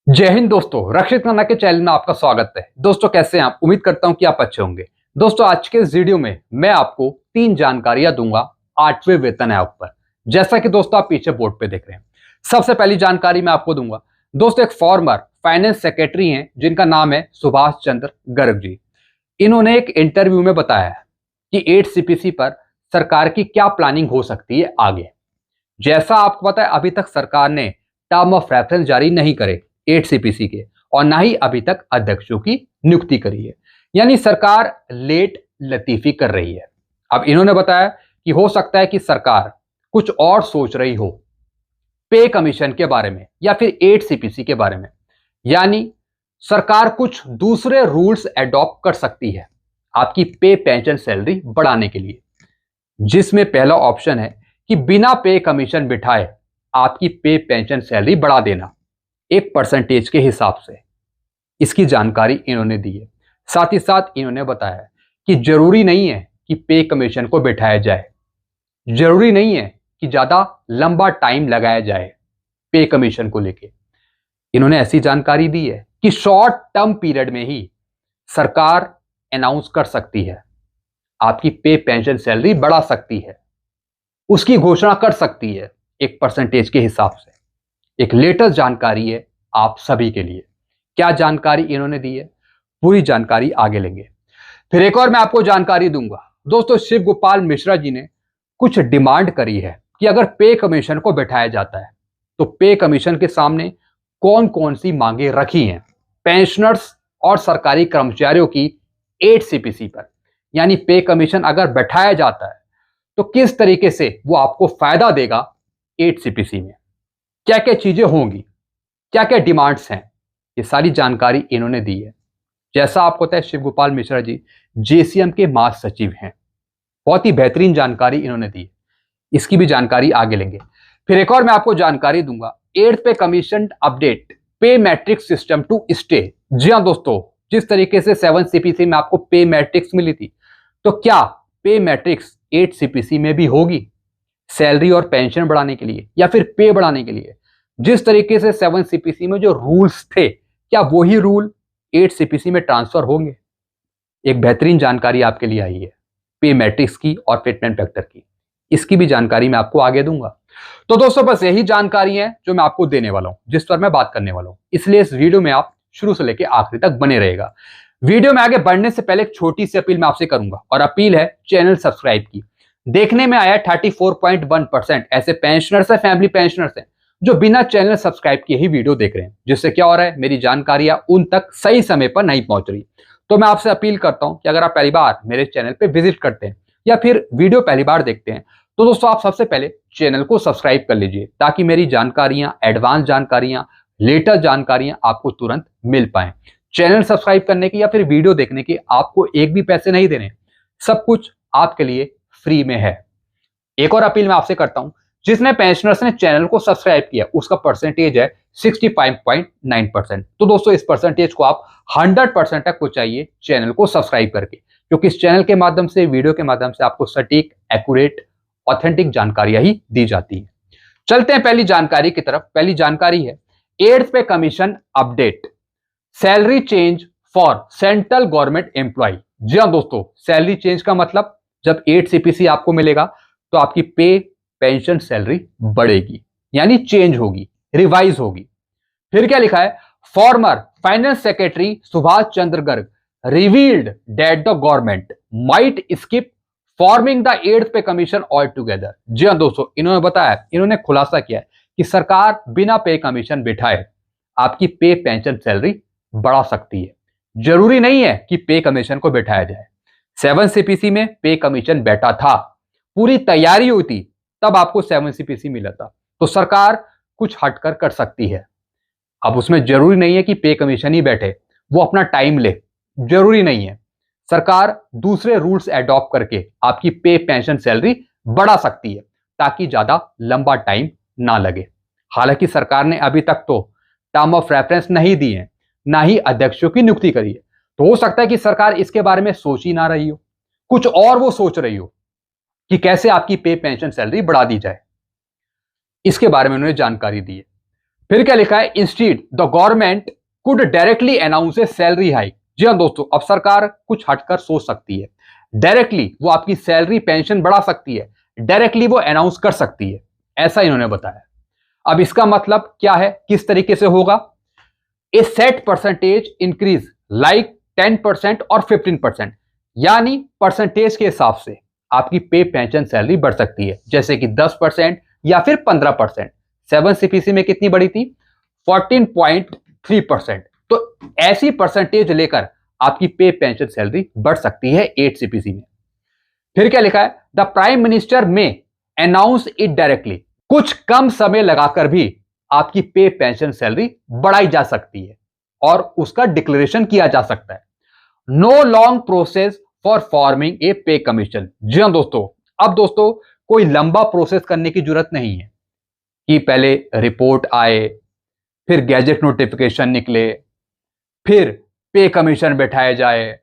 जय हिंद दोस्तों, रक्षित खन्ना के चैनल में आपका स्वागत है। दोस्तों कैसे हैं आप? उम्मीद करता हूं कि आप अच्छे होंगे। दोस्तों आज के इस वीडियो में मैं आपको 3 जानकारियां दूंगा 8वें वेतन आयोग पर, जैसा कि दोस्तों आप पीछे बोर्ड पे देख रहे हैं। सबसे पहली जानकारी मैं आपको दूंगा दोस्तों, एक फॉर्मर फाइनेंस सेक्रेटरी हैं जिनका नाम है सुभाष चंद्र गर्ग जी। इन्होंने एक इंटरव्यू में बताया है कि 8 सीपीसी पर सरकार की क्या प्लानिंग हो सकती है आगे। जैसा आपको पता है, अभी तक सरकार ने टर्म ऑफ रेफरेंस जारी नहीं करे 8 सीपीसी के, और ना ही अभी तक अध्यक्षों की नियुक्ति करी है। यानी सरकार लेट लतीफी कर रही है। अब इन्होंने बताया कि हो सकता है कि सरकार कुछ और सोच रही हो पे कमीशन के बारे में या फिर 8 सीपीसी के बारे में। यानी सरकार कुछ दूसरे रूल्स एडॉप्ट कर सकती है आपकी पे पेंशन सैलरी बढ़ाने के लिए, जिसमें पहला ऑप्शन है कि बिना पे कमीशन बिठाए आपकी पे पेंशन सैलरी बढ़ा देना एक परसेंटेज के हिसाब से। इसकी जानकारी इन्होंने दी है। साथ ही साथ इन्होंने बताया कि जरूरी नहीं है कि पे कमीशन को बिठाया जाए, जरूरी नहीं है कि ज्यादा लंबा टाइम लगाया जाए पे कमीशन को लेके। इन्होंने ऐसी जानकारी दी है कि शॉर्ट टर्म पीरियड में ही सरकार अनाउंस कर सकती है, आपकी पे पेंशन सैलरी बढ़ा सकती है, उसकी घोषणा कर सकती है एक परसेंटेज के हिसाब से। एक लेटेस्ट जानकारी है आप सभी के लिए। क्या जानकारी इन्होंने दी है, पूरी जानकारी आगे लेंगे। फिर एक और मैं आपको जानकारी दूंगा दोस्तों, शिव गोपाल मिश्रा जी ने कुछ डिमांड करी है कि अगर पे कमीशन को बैठाया जाता है तो पे कमीशन के सामने कौन कौन सी मांगे रखी हैं पेंशनर्स और सरकारी कर्मचारियों की 8 सीपीसी पर। यानी पे कमीशन अगर बैठाया जाता है तो किस तरीके से वो आपको फायदा देगा 8 सीपीसी में, क्या क्या चीजें होंगी, क्या क्या डिमांड्स हैं, ये सारी जानकारी इन्होंने दी है। जैसा आपको पता है, शिव गोपाल मिश्रा जी जेसीएम के महासचिव सचिव हैं। बहुत ही बेहतरीन जानकारी इन्होंने दी है, इसकी भी जानकारी आगे लेंगे। फिर एक और मैं आपको जानकारी दूंगा, 8th पे कमीशन अपडेट पे मैट्रिक्स सिस्टम टू स्टे। जी हाँ दोस्तों, जिस तरीके से 7 सीपीसी में आपको पे मैट्रिक्स मिली थी, तो क्या पे मैट्रिक्स 8 सीपीसी में भी होगी सैलरी और पेंशन बढ़ाने के लिए या फिर पे बढ़ाने के लिए? जिस तरीके से 7 सीपीसी में जो रूल्स थे, क्या वही रूल 8 सीपीसी में ट्रांसफर होंगे? एक बेहतरीन जानकारी आपके लिए आई है पे मैट्रिक्स की और फिटमेंट फैक्टर की। इसकी भी जानकारी मैं आपको आगे दूंगा। तो दोस्तों बस यही जानकारी है जो मैं आपको देने वाला हूं, जिस पर मैं बात करने वाला हूं। इसलिए इस वीडियो में आप शुरू से लेकर आखिरी तक बने रहेगा। वीडियो में आगे बढ़ने से पहले एक छोटी सी अपील मैं आपसे करूंगा, और अपील है चैनल सब्सक्राइब की। देखने में आया 34.1% ऐसे पेंशनर्स है, फैमिली पेंशनर्स हैं जो बिना चैनल सब्सक्राइब किए ही वीडियो देख रहे हैं, जिससे क्या हो रहा है, मेरी जानकारियां उन तक सही समय पर नहीं पहुंच रही। तो मैं आपसे अपील करता हूं कि अगर आप पहली बार मेरे चैनल पे विजिट करते हैं या फिर वीडियो पहली बार देखते हैं, तो दोस्तों आप सबसे पहले चैनल को सब्सक्राइब कर लीजिए, ताकि मेरी जानकारियां, एडवांस जानकारियां, लेटेस्ट जानकारियां आपको तुरंत मिल पाए। चैनल सब्सक्राइब करने की या फिर वीडियो देखने के आपको एक भी पैसे नहीं देने, सब कुछ आपके लिए फ्री में है। एक और अपील मैं आपसे करता हूं, जिसने पेंशनर्स ने चैनल को सब्सक्राइब किया उसका परसेंटेज है 65.9%। तो दोस्तों इस परसेंटेज को आप 100% तक पहुंचाइए चैनल को सब्सक्राइब करके, क्योंकि इस चैनल के माध्यम से, वीडियो के माध्यम से आपको सटीक, एक्यूरेट, ऑथेंटिक जानकारियां ही दी जाती है। चलते हैं पहली जानकारी की तरफ। पहली जानकारी है 8th pay commission update, salary change for central government employ. जी हाँ दोस्तों, सैलरी चेंज का मतलब जब 8 सीपीसी आपको मिलेगा तो आपकी पे पेंशन सैलरी बढ़ेगी, यानी चेंज होगी, रिवाइज होगी। फिर क्या लिखा है, former finance secretary Subhash Chandra Garg revealed that the government might skip forming the 8th pay commission all together. जी हाँ दोस्तों, इन्होंने बताया, इन्होंने खुलासा किया है कि सरकार बिना पे कमीशन बिठाए आपकी पे पेंशन सैलरी बढ़ा सकती है। जरूरी नहीं है कि पे कमीशन को बिठाया जाए। 7 सीपीसी में पे कमीशन बैठा था, पूरी तैयारी हुई थी, तब आपको 7 सीपीसी मिला था। तो सरकार कुछ हटकर कर सकती है। अब उसमें जरूरी नहीं है कि पे कमीशन ही बैठे, वो अपना टाइम ले, जरूरी नहीं है। सरकार दूसरे रूल्स एडॉप्ट करके आपकी पे पेंशन सैलरी बढ़ा सकती है, ताकि ज्यादा लंबा टाइम ना लगे। हालांकि सरकार ने अभी तक तो टर्म ऑफ रेफरेंस नहीं दी है, ना ही अध्यक्षों की नियुक्ति करी है। तो हो सकता है कि सरकार इसके बारे में सोच ही ना रही हो, कुछ और वो सोच रही हो कि कैसे आपकी पे पेंशन सैलरी बढ़ा दी जाए। इसके बारे में उन्होंने जानकारी दी है। फिर क्या लिखा है, instead the government could directly announce a salary hike. जी हाँ दोस्तों, अब सरकार कुछ हटकर सोच सकती है, डायरेक्टली वो आपकी सैलरी पेंशन बढ़ा सकती है, डायरेक्टली वो अनाउंस कर सकती है, ऐसा इन्होंने बताया। अब इसका मतलब क्या है, किस तरीके से होगा, ए सेट परसेंटेज इंक्रीज लाइक 10% और 15%, यानी परसेंटेज के हिसाब से आपकी पे पेंशन सैलरी बढ़ सकती है, जैसे कि 10% या फिर 15%। 7 सीपीसी में कितनी बढ़ी थी, 14.3%। तो ऐसी परसेंटेज लेकर आपकी पे पेंशन सैलरी बढ़ सकती है 8 सीपीसी में। फिर क्या लिखा है, द प्राइम मिनिस्टर में अनाउंस इट डायरेक्टली, कुछ कम समय लगाकर भी आपकी पे पेंशन सैलरी बढ़ाई जा सकती है और उसका डिक्लेरेशन किया जा सकता है। No long process for forming a pay commission. जी हाँ दोस्तों, अब दोस्तों कोई लंबा प्रोसेस करने की जरूरत नहीं है कि पहले रिपोर्ट आए, फिर गैजेट नोटिफिकेशन निकले, फिर पे कमीशन बैठाया जाए,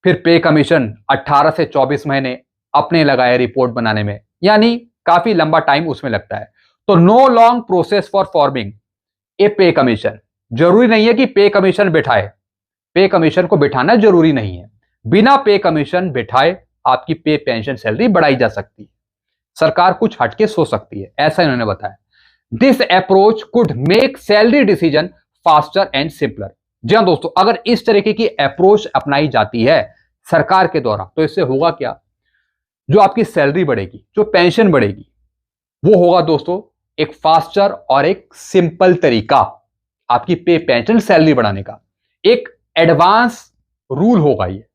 फिर पे कमीशन 18 से 24 महीने अपने लगाए रिपोर्ट बनाने में, यानी काफी लंबा टाइम उसमें लगता है। तो no long process for forming a pay commission, जरूरी नहीं है कि पे कमीशन बैठाए, पे कमीशन को बिठाना जरूरी नहीं है, बिना पे कमीशन बिठाए आपकी पे पेंशन सैलरी बढ़ाई जा सकती है, सरकार कुछ हटके सो सकती है, ऐसा इन्होंने बताया। This approach could make salary decision faster and simpler. जी हाँ दोस्तों, अगर इस तरीके की अप्रोच अपनाई जाती है सरकार के द्वारा, तो इससे होगा क्या, जो आपकी सैलरी बढ़ेगी, जो पेंशन बढ़ेगी, वो होगा दोस्तों एक फास्टर और एक सिंपल तरीका आपकी पे पेंशन सैलरी बढ़ाने का, एक एडवांस रूल होगा ये।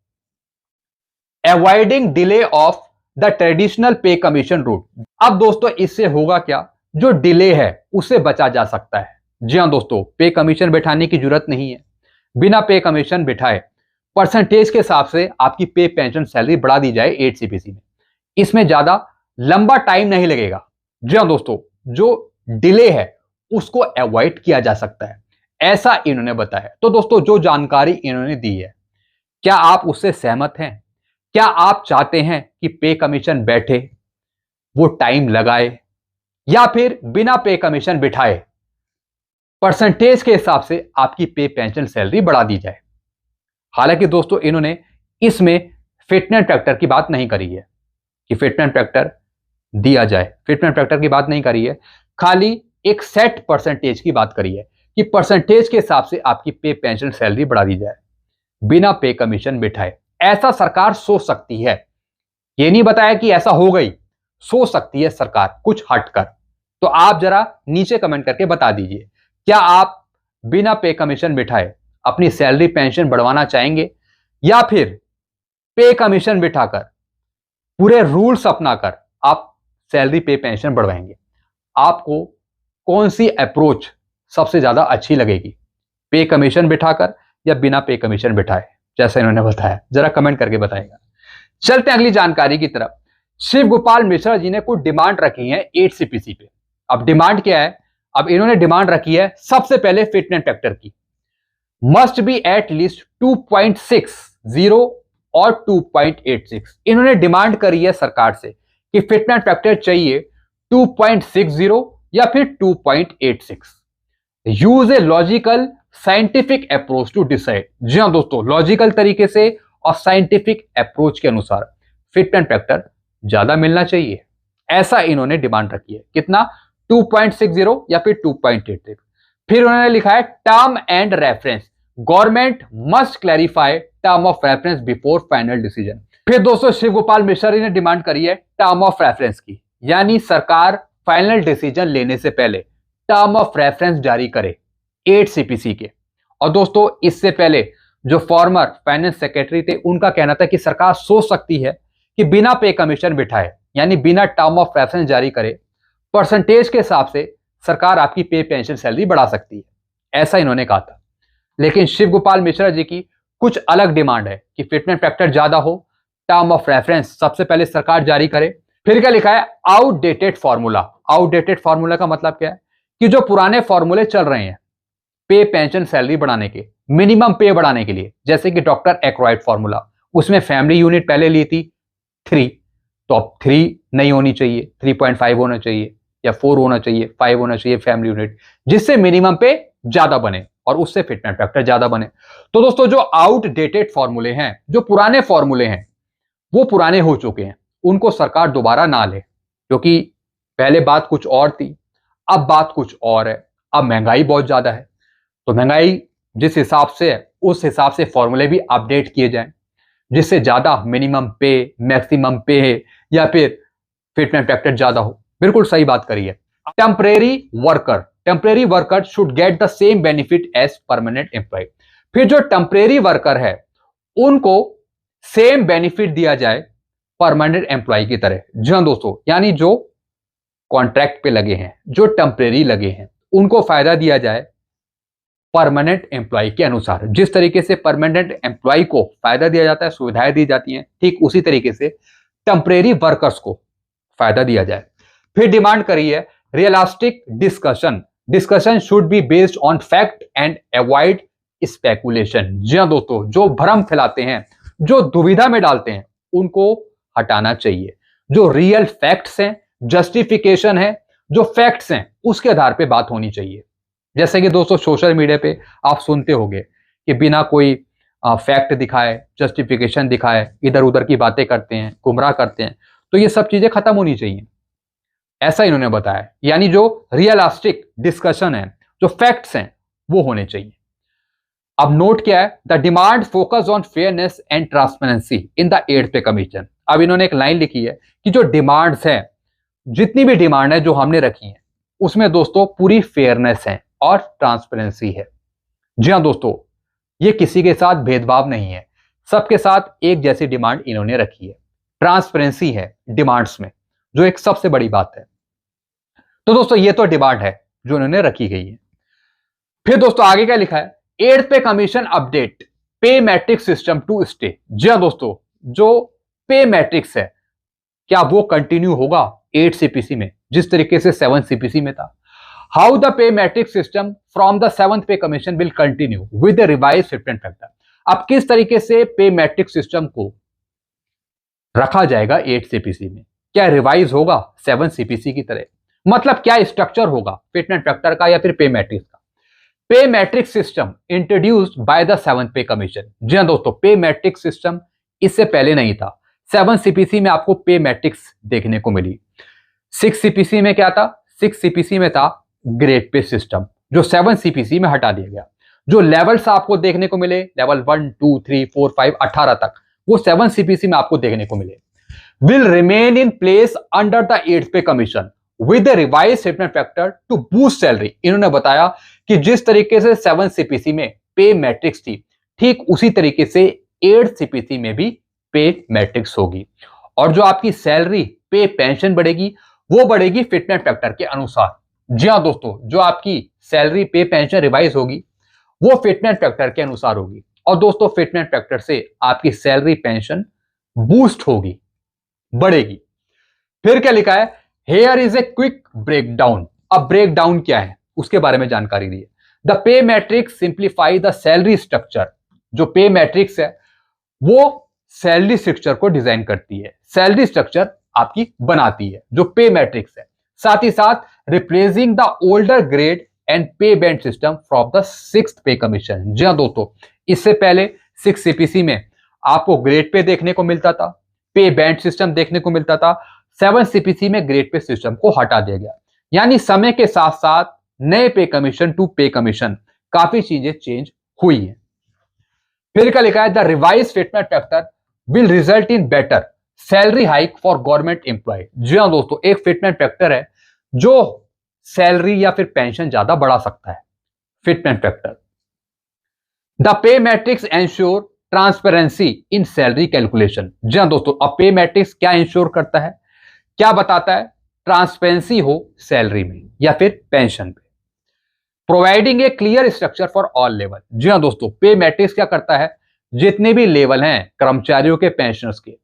Avoiding delay of the traditional पे कमीशन रूट। अब दोस्तों इससे होगा क्या, जो डिले है उससे बचा जा सकता है। जी हां दोस्तों, पे कमीशन बैठाने की जरूरत नहीं है, बिना पे कमीशन बिठाए परसेंटेज के हिसाब से आपकी पे पेंशन सैलरी बढ़ा दी जाए 8 सीपीसी में, इसमें ज्यादा लंबा टाइम नहीं लगेगा। जी हां दोस्तों, जो डिले है उसको अवॉइड किया जा सकता है, ऐसा इन्होंने बताया। तो दोस्तों जो जानकारी इन्होंने दी है, क्या आप उससे सहमत हैं? क्या आप चाहते हैं कि पे कमीशन बैठे, वो टाइम लगाए, या फिर बिना पे कमीशन बिठाए परसेंटेज के हिसाब से आपकी पे पेंशन सैलरी बढ़ा दी जाए? हालांकि दोस्तों इन्होंने इसमें फिटनेस फैक्टर की बात नहीं करी है कि फिटनेस फैक्टर दिया जाए, फिटनेस फैक्टर की बात नहीं करी है, खाली एक सेट परसेंटेज की बात करी है कि परसेंटेज के हिसाब से आपकी पे पेंशन सैलरी बढ़ा दी जाए बिना पे कमीशन बिठाए। ऐसा सरकार सोच सकती है, ये नहीं बताया कि ऐसा हो गई, सोच सकती है सरकार कुछ हटकर। तो आप जरा नीचे कमेंट करके बता दीजिए, क्या आप बिना पे कमीशन बिठाए अपनी सैलरी पेंशन बढ़वाना चाहेंगे, या फिर पे कमीशन बिठाकर पूरे रूल्स अपनाकर आप सैलरी पे पेंशन बढ़वाएंगे? आपको कौन सी अप्रोच सबसे ज्यादा अच्छी लगेगी, पे कमीशन बिठाकर या बिना पे कमीशन बिठाए, जैसा इन्होंने बताया? जरा कमेंट करके बताएगा। चलते हैं अगली जानकारी की तरफ। शिव गोपाल मिश्रा जी ने कुछ डिमांड रखी है 8 सीपीसी पे। अब डिमांड क्या है, अब इन्होंने डिमांड रखी है सबसे पहले फिटनेस फैक्टर की, मस्ट बी एट लीस्ट 2.60 और 2.86। इन्होंने डिमांड करी है सरकार से कि फिटनेस फैक्टर चाहिए 2.60 या फिर 2.86। Use a logical scientific approach to decide. जी हां दोस्तों, लॉजिकल तरीके से और साइंटिफिक अप्रोच के अनुसार फिटनेस फैक्टर ज्यादा मिलना चाहिए, ऐसा इन्होंने डिमांड रखी है। कितना, 2.60 या फिर 2.86। फिर उन्होंने लिखा है term and reference, government must clarify term of reference before final decision. फिर दोस्तों शिव गोपाल मिश्रा जी ने डिमांड करी है टर्म ऑफ रेफरेंस की, यानी सरकार फाइनल डिसीजन लेने से पहले टर्म ऑफ रेफरेंस जारी करे 8 सीपीसी के। और दोस्तों इससे पहले जो फॉर्मर फाइनेंस सेक्रेटरी थे, उनका कहना था कि सरकार सोच सकती है कि बिना पे कमीशन बिठाए, यानी बिना टर्म ऑफ रेफरेंस जारी करे, परसेंटेज के हिसाब से सरकार आपकी पे पेंशन सैलरी बढ़ा सकती है, ऐसा इन्होंने कहा था। लेकिन शिव गोपाल मिश्रा जी की कुछ अलग डिमांड है कि फिटनेस फैक्टर ज्यादा हो, टर्म ऑफ रेफरेंस सबसे पहले सरकार जारी करे। फिर क्या लिखा है, आउटडेटेड फॉर्मूला। आउटडेटेड फॉर्मूला का मतलब क्या है कि जो पुराने फॉर्मूले चल रहे हैं पे पेंशन सैलरी बढ़ाने के, मिनिमम पे बढ़ाने के लिए, जैसे कि डॉक्टर एक्रॉयड फॉर्मूला, उसमें फैमिली यूनिट पहले ली थी 3, तो अब 3 नहीं होनी चाहिए, 3.5 होना चाहिए। या 4 होना चाहिए, 5 होना चाहिए फैमिली यूनिट, जिससे मिनिमम पे ज्यादा बने और उससे फिटमेंट फैक्टर ज्यादा बने। तो दोस्तों जो आउटडेटेड फॉर्मूले हैं, जो पुराने फॉर्मूले हैं, वो पुराने हो चुके हैं, उनको सरकार दोबारा ना ले, क्योंकि पहले बात कुछ और थी, अब बात कुछ और है। अब महंगाई बहुत ज्यादा है, तो महंगाई जिस हिसाब से है उस हिसाब से फॉर्मूले भी अपडेट किए जाएं, जिससे ज्यादा मिनिमम पे, मैक्सिमम पे या फिर फिटमेंट फैक्टर ज्यादा हो। बिल्कुल सही बात करी है। Temporary worker should get the same benefit as permanent employ. फिर जो टेम्परेरी वर्कर है उनको सेम बेनिफिट दिया जाए परमानेंट एम्प्लॉय की तरह। जी हाँ दोस्तों, यानी जो कॉन्ट्रैक्ट पे लगे हैं, जो टेम्परेरी लगे हैं, उनको फायदा दिया जाए परमानेंट एम्प्लॉय के अनुसार। जिस तरीके से परमानेंट एम्प्लॉय को फायदा दिया जाता है, सुविधाएं दी जाती हैं, ठीक उसी तरीके से टेम्परेरी वर्कर्स को फायदा दिया जाए। फिर डिमांड करी है realistic discussion should be based on fact and avoid speculation. जी हाँ दोस्तों, जो भ्रम फैलाते हैं, जो दुविधा में डालते हैं, उनको हटाना चाहिए। जो रियल फैक्ट्स हैं, जस्टिफिकेशन है, जो फैक्ट्स हैं, उसके आधार पे बात होनी चाहिए। जैसे कि दोस्तों सोशल मीडिया पे आप सुनते होंगे कि बिना कोई फैक्ट दिखाए, जस्टिफिकेशन दिखाए, इधर उधर की बातें करते हैं, गुमराह करते हैं। तो ये सब चीजें खत्म होनी चाहिए, ऐसा इन्होंने बताया। यानी जो रियलिस्टिक डिस्कशन है, जो फैक्ट्स हैं, वो होने चाहिए। अब नोट क्या है, the demand focus on fairness and transparency in the 8th pay commission. अब इन्होंने एक लाइन लिखी है कि जो डिमांड्स है, जितनी भी डिमांड है जो हमने रखी है, उसमें दोस्तों पूरी फेयरनेस है और ट्रांसपेरेंसी है। जी हाँ दोस्तों, ये किसी के साथ भेदभाव नहीं है, सबके साथ एक जैसी डिमांड इन्होंने रखी है। ट्रांसपेरेंसी है डिमांड्स में, जो एक सबसे बड़ी बात है। तो दोस्तों ये तो डिमांड है जो इन्होंने रखी गई है। फिर दोस्तों आगे क्या लिखा है, 8th पे कमीशन अपडेट पे मैट्रिक्स सिस्टम टू स्टे। जी हाँ दोस्तों, जो पे मैट्रिक्स है, क्या वो कंटिन्यू होगा 8 सीपीसी में, जिस तरीके से 7 सीपीसी में था। How the pay matrix system from the 7th पे commission will continue with the revise fitment factor. अब किस तरीके से पे मैट्रिक्स सिस्टम को रखा जाएगा 8 सीपीसी में, क्या रिवाइज होगा 7 सीपीसी की तरह? मतलब क्या स्ट्रक्चर होगा फिटमेंट फैक्टर का या फिर पे मैट्रिक्स का? पे matrix system introduced by the 7th पे कमीशन। जी हाँ दोस्तों, पे मैट्रिक्स सिस्टम इससे पहले नहीं था। 7 सीपीसी में आपको पे मैट्रिक्स देखने को मिली। 6 सीपीसी में क्या था? 6 सीपीसी में था ग्रेड पे सिस्टम, जो 7 सीपीसी में हटा दिया गया। जो लेवल्स आपको देखने को मिले, लेवल 1 2 3 4 5 18 तक, वो 7 सीपीसी में आपको देखने को मिले। Will remain in place under the 8th pay commission with the revise fitment factor to boost salary. इन्होंने बताया कि जिस तरीके से 7 सीपीसी में पे मैट्रिक्स थी, ठीक उसी तरीके से 8th सीपीसी में भी पे मैट्रिक्स होगी, और जो आपकी सैलरी पे पेंशन बढ़ेगी, वो बढ़ेगी फिटमेंट फैक्टर के अनुसार। जी हाँ दोस्तों, जो आपकी सैलरी पे पेंशन रिवाइज होगी, वो फिटमेंट फैक्टर के अनुसार होगी। और दोस्तों फिटमेंट फैक्टर से आपकी सैलरी पेंशन बूस्ट होगी, बढ़ेगी। फिर क्या लिखा है, here is a quick breakdown. अब ब्रेकडाउन क्या है उसके बारे में जानकारी दी है। The pay matrix simplify the salary structure. जो पे मैट्रिक्स है वो सैलरी स्ट्रक्चर को डिजाइन करती है, सैलरी स्ट्रक्चर आपकी बनाती है जो पे मैट्रिक्स है। साथ ही साथ replacing the older grade and pay band system from the 6th pay commission. जी हाँ दोस्तों, इससे पहले 6 सीपीसी में आपको ग्रेड पे देखने को मिलता था, पे बैंड सिस्टम देखने को मिलता था। 7 सीपीसी में ग्रेड पे सिस्टम को हटा दिया गया। यानी समय के साथ साथ नए पे कमीशन टू पे कमीशन काफी चीजें चेंज हुई है। फिर क्या लिखा है, the revise fitment factor will result in better salary hike for government employ. जी हाँ दोस्तों, एक फिटमेंट फैक्टर है जो सैलरी या फिर पेंशन ज्यादा बढ़ा सकता है। Fitment factor, the pay matrix ensure transparency in salary calculation. जी हाँ दोस्तों, अब पे मैट्रिक्स क्या इंश्योर करता है, क्या बताता है? ट्रांसपेरेंसी हो सैलरी में या फिर pension pay. Providing a clear structure for all level. जी हाँ दोस्तों, पे मैट्रिक्स क्या करता है, जितने भी लेवल हैं कर्मचारियों के, पेंशनर्स के,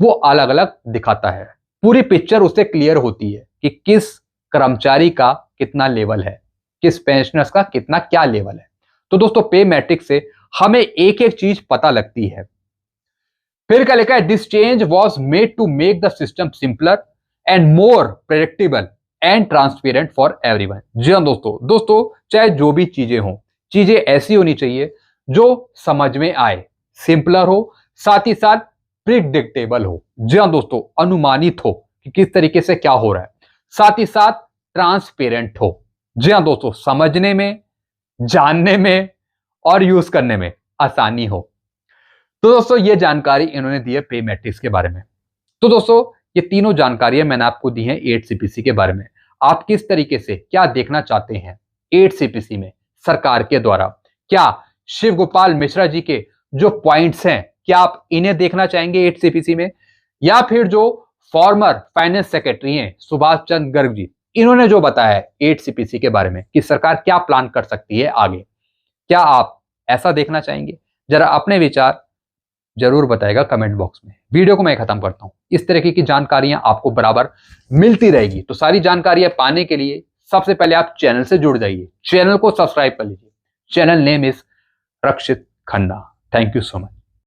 वो अलग अलग दिखाता है। पूरी पिक्चर उससे क्लियर होती है कि किस कर्मचारी का कितना लेवल है, किस पेंशनर्स का कितना क्या लेवल है। तो दोस्तों पे मैट्रिक्स से हमें एक एक चीज पता लगती है। फिर क्या लिखा है, this change was made to make the system simpler and more predictable and transparent for everyone. जी हाँ दोस्तों चाहे जो भी चीजें हों, चीजें ऐसी होनी चाहिए जो समझ में आए, सिंपलर हो, साथ ही साथ प्रिडिक्टेबल हो। जी हाँ दोस्तों, अनुमानित हो कि किस तरीके से क्या हो रहा है, साथ ही साथ ट्रांसपेरेंट हो। जी हाँ दोस्तों, समझने में, जानने में और यूज करने में आसानी हो। तो दोस्तों ये जानकारी इन्होंने दी है पे मैट्रिक्स के बारे में। तो दोस्तों ये तीनों जानकारियां मैंने आपको दी हैं 8 सीपीसी के बारे में। आप किस तरीके से क्या देखना चाहते हैं 8 सीपीसी में सरकार के द्वारा? क्या शिव गोपाल मिश्रा जी के जो पॉइंट्स हैं, क्या आप इन्हें देखना चाहेंगे 8 सीपीसी में, या फिर जो फॉर्मर फाइनेंस सेक्रेटरी हैं सुभाष चंद्र गर्ग जी, इन्होंने जो बताया है 8 सीपीसी के बारे में कि सरकार क्या प्लान कर सकती है आगे, क्या आप ऐसा देखना चाहेंगे? जरा अपने विचार जरूर बताएगा कमेंट बॉक्स में। वीडियो को मैं खत्म करता हूं। इस तरीके की जानकारियां आपको बराबर मिलती रहेगी, तो सारी जानकारियां पाने के लिए सबसे पहले आप चैनल से जुड़ जाइए, चैनल को सब्सक्राइब कर लीजिए। Channel name is Rakshit Khanna. Thank you so much.